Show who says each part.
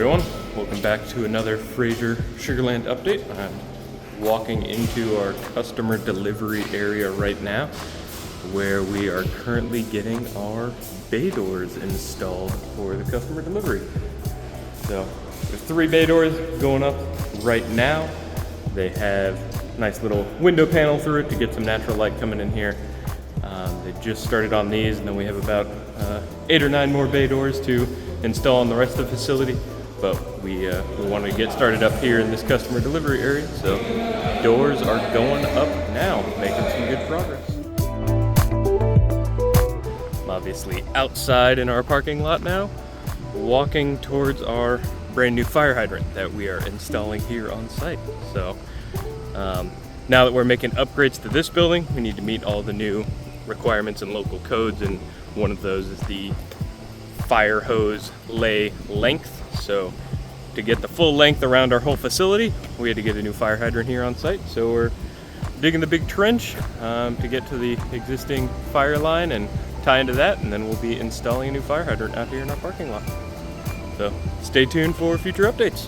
Speaker 1: everyone, welcome back to another Frazer Sugar Land update. I'm walking into our customer delivery area right now where we are currently getting our bay doors installed for the customer delivery. So there's 3 bay doors going up right now. They have a nice little window panel through it to get some natural light coming in here. They just started on these, and then we have about 8 or 9 more bay doors to install in the rest of the facility. But we wanted to get started up here in this customer delivery area, so doors are going up now, making some good progress. I'm obviously outside in our parking lot now, walking towards our brand new fire hydrant that we are installing here on site. So now that we're making upgrades to this building, we need to meet all the new requirements and local codes, and one of those is the fire hose lay length. So to get the full length around our whole facility, we had to get a new fire hydrant here on site. So we're digging the big trench to get to the existing fire line and tie into that, and then we'll be installing a new fire hydrant out here in our parking lot. So stay tuned for future updates.